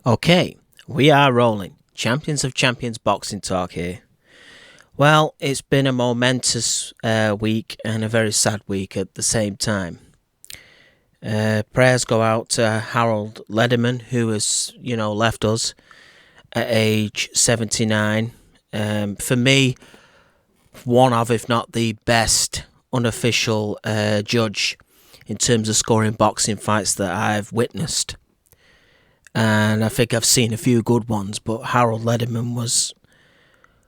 Okay, we are rolling. Champions of Champions boxing talk here. Well, it's been a momentous week and a very sad week at the same time. Prayers go out to Harold Lederman, who has, left us at age 79. For me, one of, if not the best unofficial judge in terms of scoring boxing fights that I've witnessed. And I think I've seen a few good ones, but Harold Lederman was,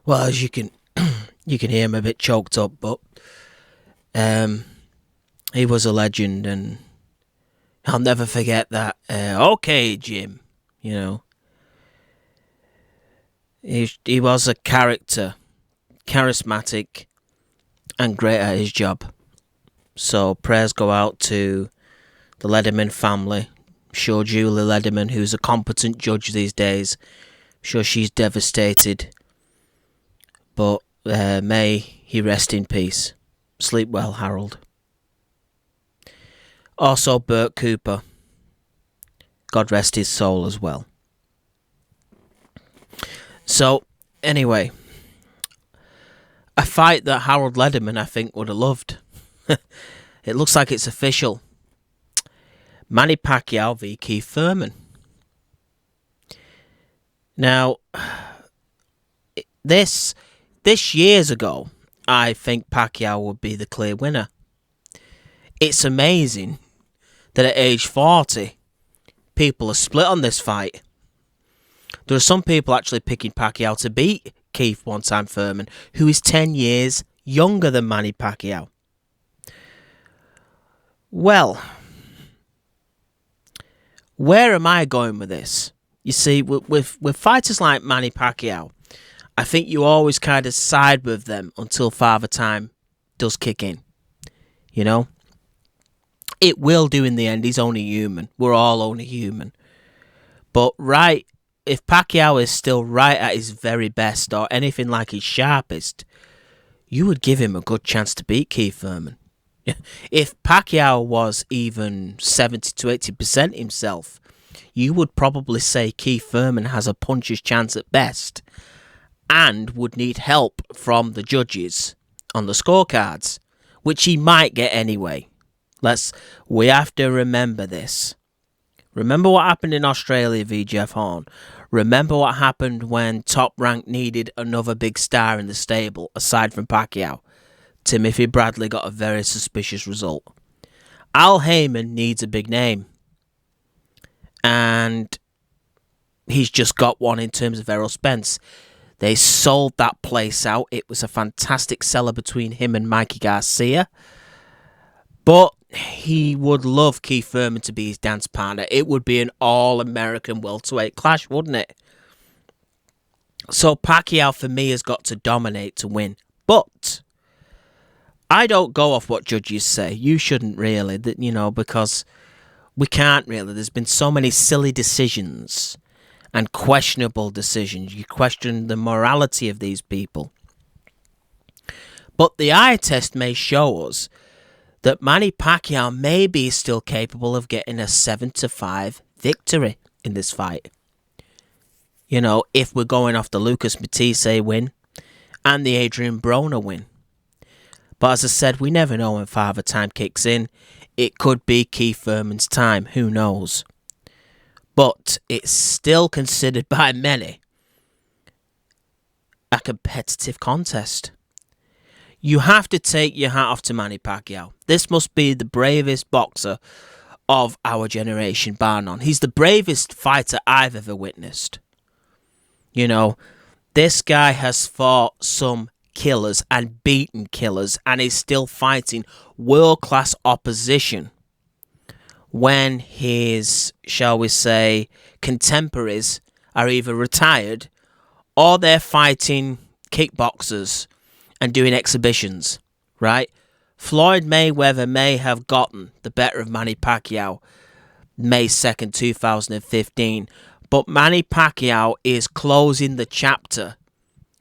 well, as you can you can hear him a bit choked up, but he was a legend, and I'll never forget that. Okay, Jim, you know, he was a character, charismatic, and great at his job. So prayers go out to the Lederman family. I'm sure Julie Lederman, who's a competent judge these days, I'm sure she's devastated. But may he rest in peace. Sleep well, Harold. Also, Bert Cooper. God rest his soul as well. So, anyway, a fight that Harold Lederman, I think, would have loved. It looks like it's official. Manny Pacquiao v Keith Thurman. Now, this years ago, I think Pacquiao would be the clear winner. It's amazing that at age 40, people are split on this fight. There are some people actually picking Pacquiao to beat Keith one-time Thurman, who is 10 years younger than Manny Pacquiao. Well, where am I going with this? You see, with fighters like Manny Pacquiao, I think you always kind of side with them until Father Time does kick in. You know? It will do in the end. He's only human. We're all only human. But if Pacquiao is still right at his very best or anything like his sharpest, you would give him a good chance to beat Keith Thurman. If Pacquiao was even 70 to 80% himself, you would probably say Keith Thurman has a puncher's chance at best and would need help from the judges on the scorecards, which he might get anyway. We have to remember this. Remember what happened in Australia v Jeff Horn. Remember what happened when Top Rank needed another big star in the stable aside from Pacquiao. Timothy Bradley got a very suspicious result. Al Heyman needs a big name. And he's just got one in terms of Errol Spence. They sold that place out. It was a fantastic seller between him and Mikey Garcia. But he would love Keith Thurman to be his dance partner. It would be an all-American welterweight clash, wouldn't it? So Pacquiao, for me, has got to dominate to win. But I don't go off what judges say. You shouldn't really, because we can't really. There's been so many silly decisions and questionable decisions. You question the morality of these people. But the eye test may show us that Manny Pacquiao may be still capable of getting a 7-5 victory in this fight. If we're going off the Lucas Matisse win and the Adrian Broner win. But as I said, we never know when Father Time kicks in. It could be Keith Thurman's time. Who knows? But it's still considered by many a competitive contest. You have to take your hat off to Manny Pacquiao. This must be the bravest boxer of our generation, bar none. He's the bravest fighter I've ever witnessed. This guy has fought some killers and beaten killers and is still fighting world-class opposition when his, shall we say, contemporaries are either retired or they're fighting kickboxers and doing exhibitions, right? Floyd Mayweather may have gotten the better of Manny Pacquiao May 2nd, 2015, but Manny Pacquiao is closing the chapter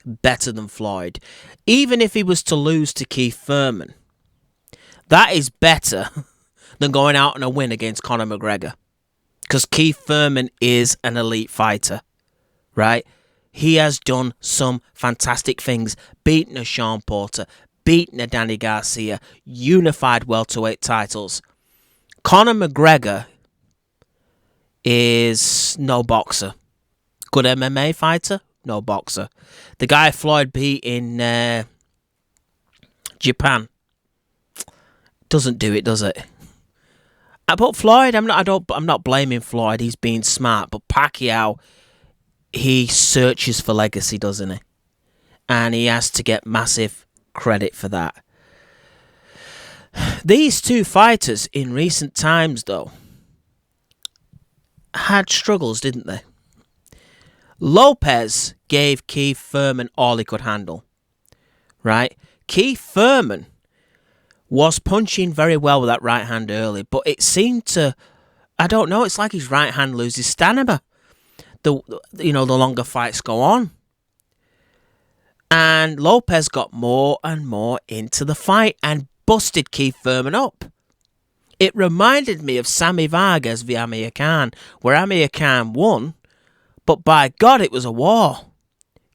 better than Floyd. Even if he was to lose to Keith Thurman, that is better than going out on a win against Conor McGregor. because Keith Thurman is an elite fighter, right? He has done some fantastic things, beaten a Sean Porter, beaten a Danny Garcia, unified welterweight titles. Conor McGregor is no boxer. Good MMA fighter, no boxer. The guy Floyd beat in Japan doesn't do it, does it? But Floyd, I'm not blaming Floyd. He's being smart. But Pacquiao, he searches for legacy, doesn't he? And he has to get massive credit for that. These two fighters in recent times, though, had struggles, didn't they? Lopez gave Keith Thurman all he could handle, right? Keith Thurman was punching very well with that right hand early, but it seemed to, I don't know, it's like his right hand loses stamina. The longer fights go on. And Lopez got more and more into the fight and busted Keith Thurman up. It reminded me of Sammy Vargas v Amir Khan, where Amir Khan won, but by God, it was a war.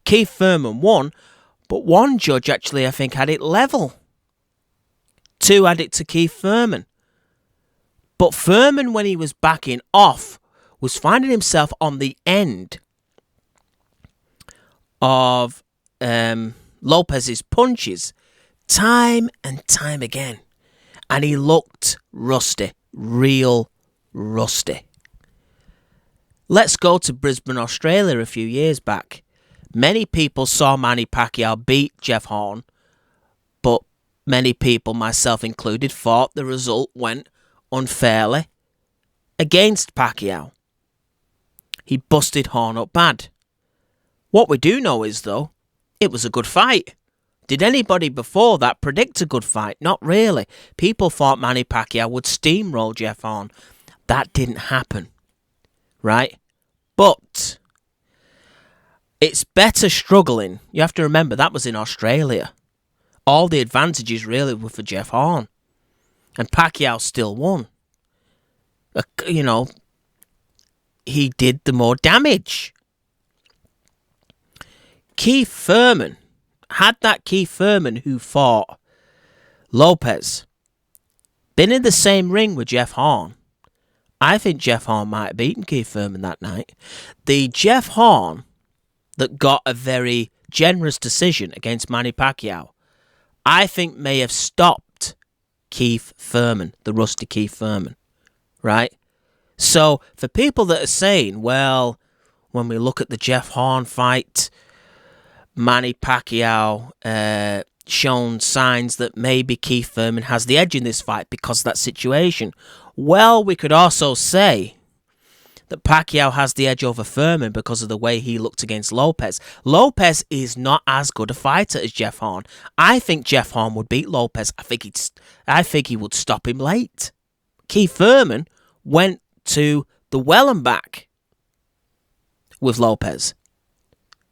Keith Thurman won, but one judge actually, I think, had it level. 2 had it to Keith Thurman. But Thurman, when he was backing off, was finding himself on the end of Lopez's punches time and time again. And he looked rusty, real rusty. Let's go to Brisbane, Australia a few years back. Many people saw Manny Pacquiao beat Jeff Horn, but many people, myself included, thought the result went unfairly against Pacquiao. He busted Horn up bad. What we do know is, though, it was a good fight. Did anybody before that predict a good fight? Not really. People thought Manny Pacquiao would steamroll Jeff Horn. That didn't happen, right? But it's better struggling. You have to remember that was in Australia. All the advantages really were for Jeff Horn. And Pacquiao still won. He did the more damage. Keith Thurman, had that Keith Thurman who fought Lopez been in the same ring with Jeff Horn, I think Jeff Horn might have beaten Keith Thurman that night. The Jeff Horn that got a very generous decision against Manny Pacquiao, I think may have stopped Keith Thurman, the rusty Keith Thurman, right? So for people that are saying, well, when we look at the Jeff Horn fight, Manny Pacquiao shown signs that maybe Keith Thurman has the edge in this fight because of that situation. Well, we could also say that Pacquiao has the edge over Thurman because of the way he looked against Lopez. Lopez is not as good a fighter as Jeff Horn. I think Jeff Horn would beat Lopez. I think he would stop him late. Keith Thurman went to the well and back with Lopez.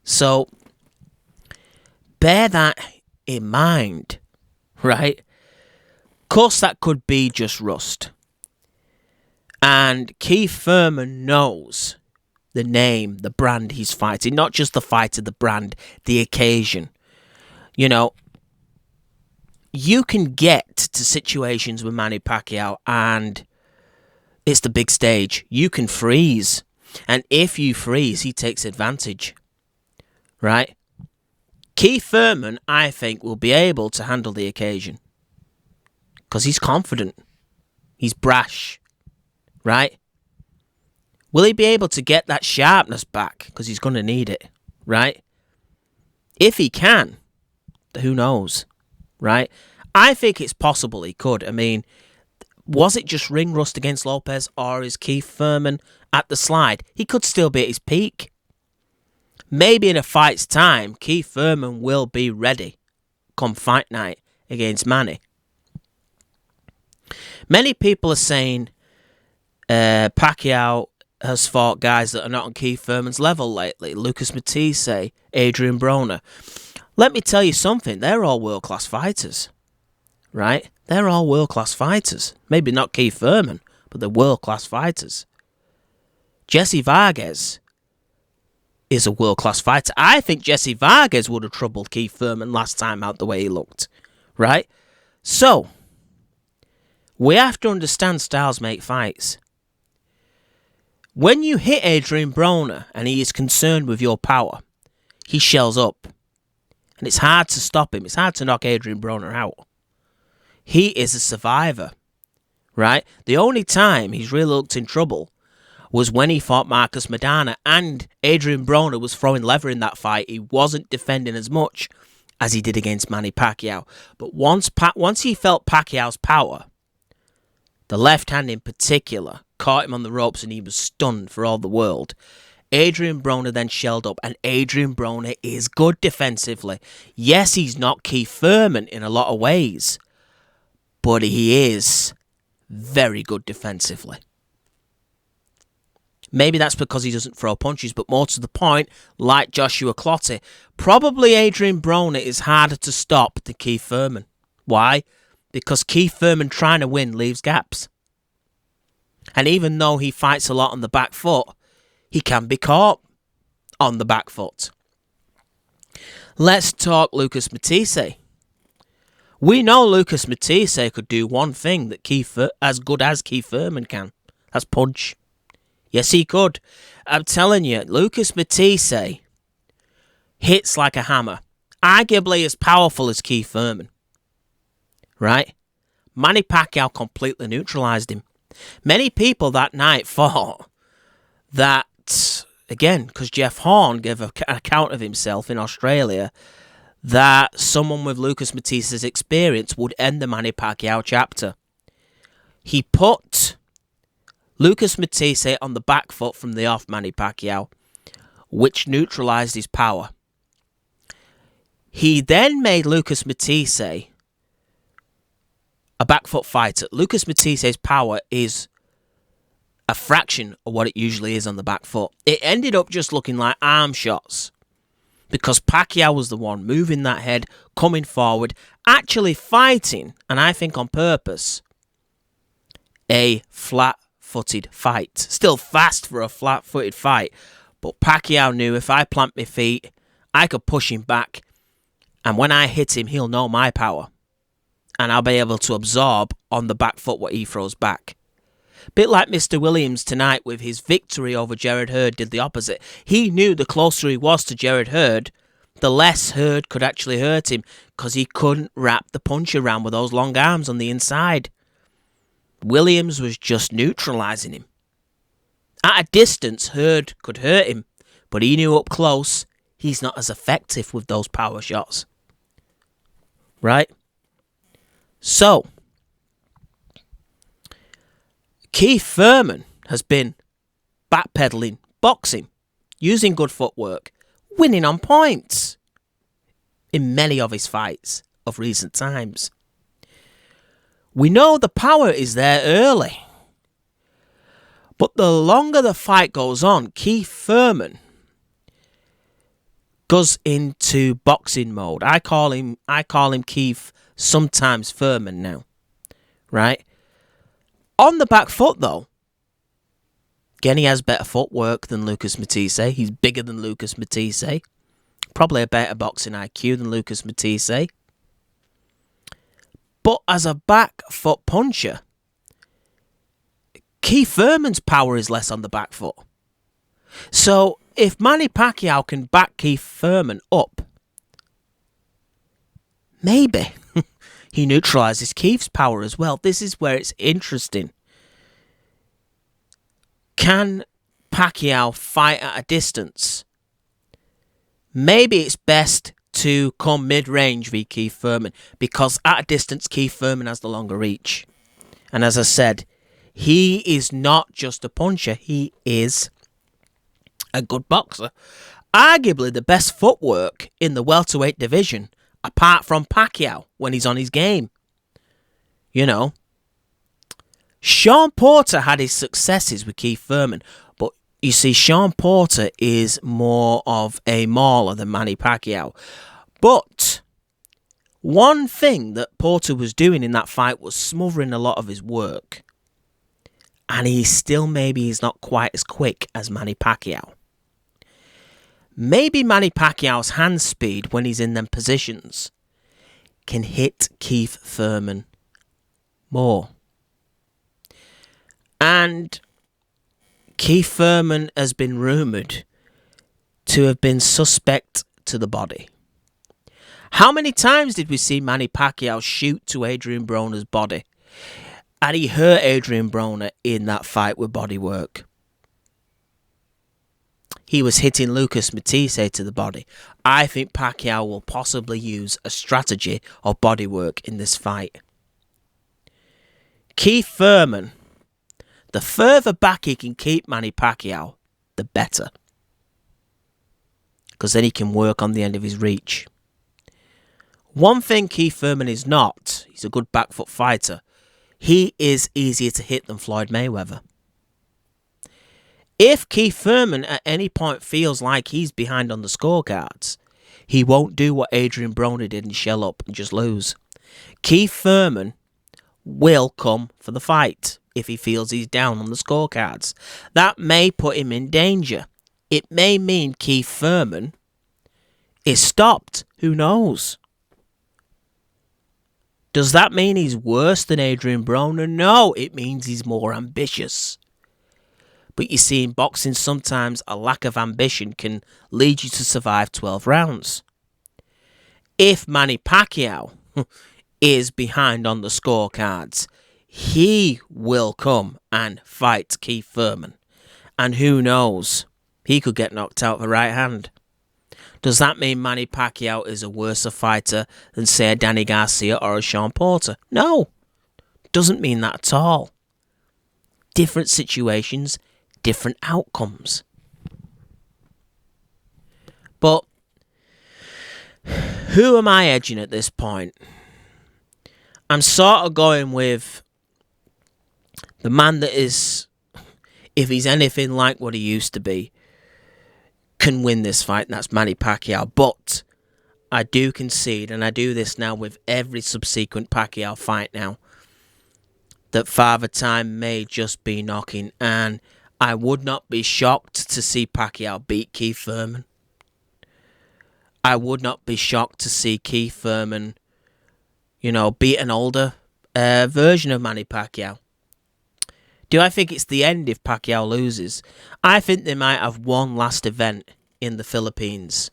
So bear that in mind, right? Of course, that could be just rust. And Keith Thurman knows the name, the brand he's fighting. Not just the fighter, the brand, the occasion. You know, you can get to situations with Manny Pacquiao and it's the big stage. You can freeze. And if you freeze, he takes advantage. Right? Keith Thurman, I think, will be able to handle the occasion. Because he's confident. He's brash. Right? Will he be able to get that sharpness back? Because he's going to need it. Right? If he can, who knows? Right? I think it's possible he could. I mean, was it just ring rust against Lopez, or is Keith Thurman at the slide? He could still be at his peak. Maybe in a fight's time, Keith Thurman will be ready come fight night against Manny. Many people are saying Pacquiao has fought guys that are not on Keith Thurman's level lately. Lucas Matisse, Adrian Broner. Let me tell you something. They're all world-class fighters. Right? They're all world-class fighters. Maybe not Keith Thurman, but they're world-class fighters. Jesse Vargas is a world-class fighter. I think Jesse Vargas would have troubled Keith Thurman last time out the way he looked. Right? So, we have to understand styles make fights. When you hit Adrian Broner and he is concerned with your power, he shells up. And it's hard to stop him. It's hard to knock Adrian Broner out. He is a survivor. Right? The only time he's really looked in trouble was when he fought Marcus Maidana, and Adrian Broner was throwing leather in that fight. He wasn't defending as much as he did against Manny Pacquiao. But once he felt Pacquiao's power, the left hand in particular, caught him on the ropes and he was stunned for all the world. Adrian Broner then shelled up, and Adrian Broner is good defensively. Yes, he's not Keith Thurman in a lot of ways, but he is very good defensively. Maybe that's because he doesn't throw punches, but more to the point, like Joshua Clottey, probably Adrian Broner is harder to stop than Keith Thurman. Why? Because Keith Thurman trying to win leaves gaps. And even though he fights a lot on the back foot, he can be caught on the back foot. Let's talk Lucas Matisse. We know Lucas Matisse could do one thing that as good as Keith Thurman can. That's punch. Yes, he could. I'm telling you, Lucas Matisse hits like a hammer. Arguably as powerful as Keith Thurman. Right? Manny Pacquiao completely neutralised him. Many people that night thought that, again, because Jeff Horn gave an account of himself in Australia, that someone with Lucas Matisse's experience would end the Manny Pacquiao chapter. He put Lucas Matisse on the back foot from the off Manny Pacquiao, which neutralised his power. He then made Lucas Matisse a back foot fighter. Lucas Matisse's power is a fraction of what it usually is on the back foot. It ended up just looking like arm shots because Pacquiao was the one moving that head, coming forward, actually fighting, and I think on purpose, a flat-footed fight. Still fast for a flat-footed fight, but Pacquiao knew if I plant my feet, I could push him back, and when I hit him, he'll know my power, and I'll be able to absorb on the back foot what he throws back. Bit like Mr. Williams tonight with his victory over Jared Hurd did the opposite. He knew the closer he was to Jared Hurd, the less Hurd could actually hurt him because he couldn't wrap the punch around with those long arms on the inside. Williams was just neutralising him. At a distance, Hurd could hurt him, but he knew up close he's not as effective with those power shots. Right? So, Keith Thurman has been backpedaling, boxing, using good footwork, winning on points in many of his fights of recent times. We know the power is there early, but the longer the fight goes on, Keith Thurman goes into boxing mode. I call him Keith, sometimes Thurman now, right? On the back foot, though, again, he has better footwork than Lucas Matisse. He's bigger than Lucas Matisse. Probably a better boxing IQ than Lucas Matisse. But as a back foot puncher, Keith Thurman's power is less on the back foot. So if Manny Pacquiao can back Keith Thurman up, maybe he neutralises Keith's power as well. This is where it's interesting. Can Pacquiao fight at a distance? Maybe it's best to come mid-range v Keith Thurman because at a distance Keith Thurman has the longer reach. And as I said, he is not just a puncher, he is a good boxer. Arguably the best footwork in the welterweight division, apart from Pacquiao when he's on his game. You know, Sean Porter had his successes with Keith Thurman, but you see, Sean Porter is more of a mauler than Manny Pacquiao. But one thing that Porter was doing in that fight was smothering a lot of his work. and he's not quite as quick as Manny Pacquiao. Maybe Manny Pacquiao's hand speed when he's in them positions can hit Keith Thurman more. And Keith Thurman has been rumoured to have been suspect to the body. How many times did we see Manny Pacquiao shoot to Adrian Broner's body? And he hurt Adrian Broner in that fight with bodywork. He was hitting Lucas Matisse to the body. I think Pacquiao will possibly use a strategy of bodywork in this fight. Keith Thurman, the further back he can keep Manny Pacquiao, the better. Because then he can work on the end of his reach. One thing Keith Thurman is not, he's a good back foot fighter. He is easier to hit than Floyd Mayweather. If Keith Thurman at any point feels like he's behind on the scorecards, he won't do what Adrian Broner did and shell up and just lose. Keith Thurman will come for the fight if he feels he's down on the scorecards. That may put him in danger. It may mean Keith Thurman is stopped. Who knows? Does that mean he's worse than Adrian Broner? No, it means he's more ambitious. But you see, in boxing, sometimes a lack of ambition can lead you to survive 12 rounds. If Manny Pacquiao is behind on the scorecards, he will come and fight Keith Thurman. And who knows, he could get knocked out with a right hand. Does that mean Manny Pacquiao is a worse fighter than, say, a Danny Garcia or a Sean Porter? No, doesn't mean that at all. Different situations, different outcomes. But who am I edging at this point? I'm sort of going with the man that is, if he's anything like what he used to be, can win this fight, and that's Manny Pacquiao. But I do concede, and I do this now with every subsequent Pacquiao fight now, that Father Time may just be knocking, and I would not be shocked to see Pacquiao beat Keith Thurman. I would not be shocked to see Keith Thurman, beat an older version of Manny Pacquiao. Do I think it's the end if Pacquiao loses? I think they might have one last event in the Philippines.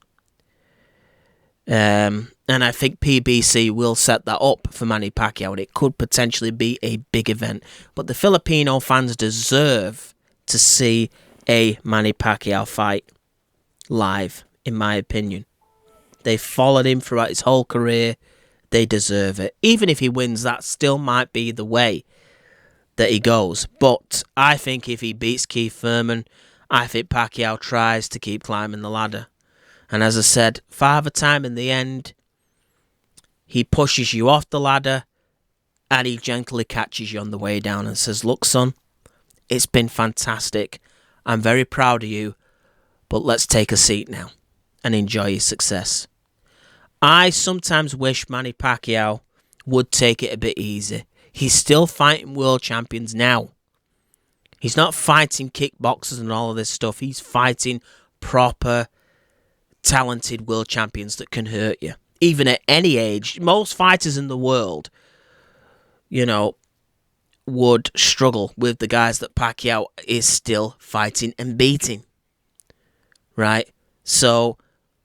And I think PBC will set that up for Manny Pacquiao, and it could potentially be a big event. But the Filipino fans deserve to see a Manny Pacquiao fight live, in my opinion. They followed him throughout his whole career. They deserve it. Even if he wins, that still might be the way that he goes. But I think if he beats Keith Thurman, I think Pacquiao tries to keep climbing the ladder. And as I said, Father Time in the end, he pushes you off the ladder and he gently catches you on the way down and says, look, son, it's been fantastic. I'm very proud of you, but let's take a seat now and enjoy your success. I sometimes wish Manny Pacquiao would take it a bit easy. He's still fighting world champions now. He's not fighting kickboxers and all of this stuff. He's fighting proper, talented world champions that can hurt you. Even at any age, most fighters in the world, would struggle with the guys that Pacquiao is still fighting and beating. Right? So,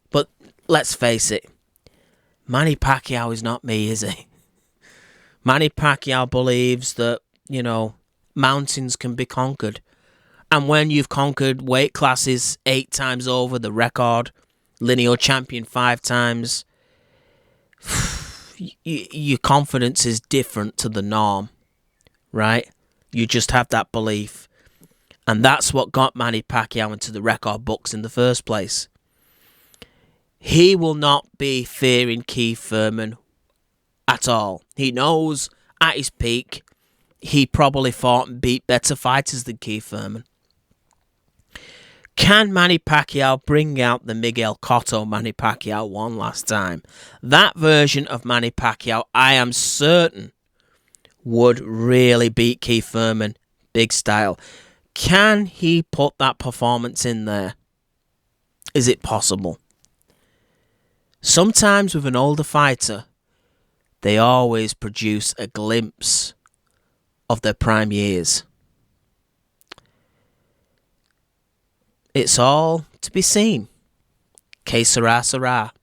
but let's face it, Manny Pacquiao is not me, is he? Manny Pacquiao believes that, mountains can be conquered. And when you've conquered weight classes 8 times over the record, lineal champion 5 times, your confidence is different to the norm, right? You just have that belief. And that's what got Manny Pacquiao into the record books in the first place. He will not be fearing Keith Thurman at all. He knows at his peak, he probably fought and beat better fighters than Keith Thurman. Can Manny Pacquiao bring out the Miguel Cotto Manny Pacquiao one last time? That version of Manny Pacquiao, I am certain, would really beat Keith Thurman big style. Can he put that performance in there? Is it possible? Sometimes with an older fighter, they always produce a glimpse of their prime years. It's all to be seen. Que sera, sera.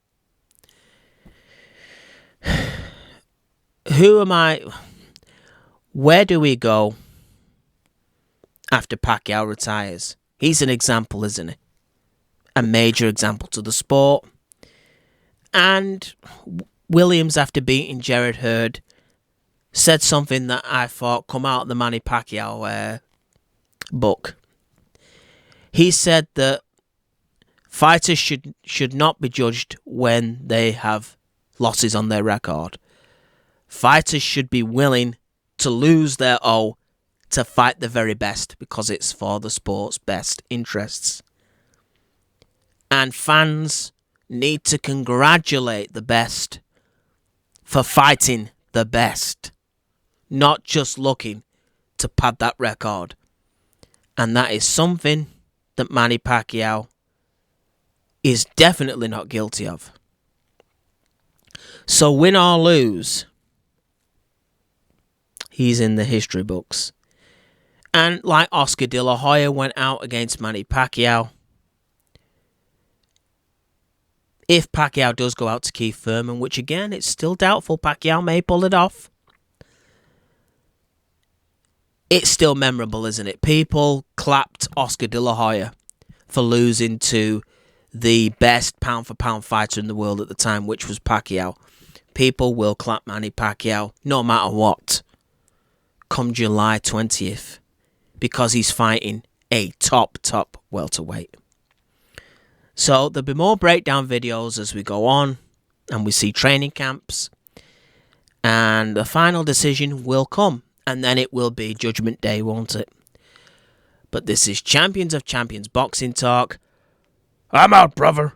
Who am I? Where do we go after Pacquiao retires? He's an example, isn't he? A major example to the sport. And Williams, after beating Jared Hurd, said something that I thought come out of the Manny Pacquiao book. He said that fighters should not be judged when they have losses on their record. Fighters should be willing to lose their O to fight the very best because it's for the sport's best interests. And fans need to congratulate the best for fighting the best, not just looking to pad that record. And that is something that Manny Pacquiao is definitely not guilty of. So win or lose, he's in the history books. And like Oscar De La Hoya went out against Manny Pacquiao, if Pacquiao does go out to Keith Thurman, which again, it's still doubtful, Pacquiao may pull it off, it's still memorable, isn't it? People clapped Oscar De La Hoya for losing to the best pound-for-pound fighter in the world at the time, which was Pacquiao. People will clap Manny Pacquiao no matter what come July 20th because he's fighting a top welterweight. So there'll be more breakdown videos as we go on and we see training camps. And the final decision will come. And then it will be Judgment Day, won't it? But this is Champions of Champions Boxing Talk. I'm out, brother.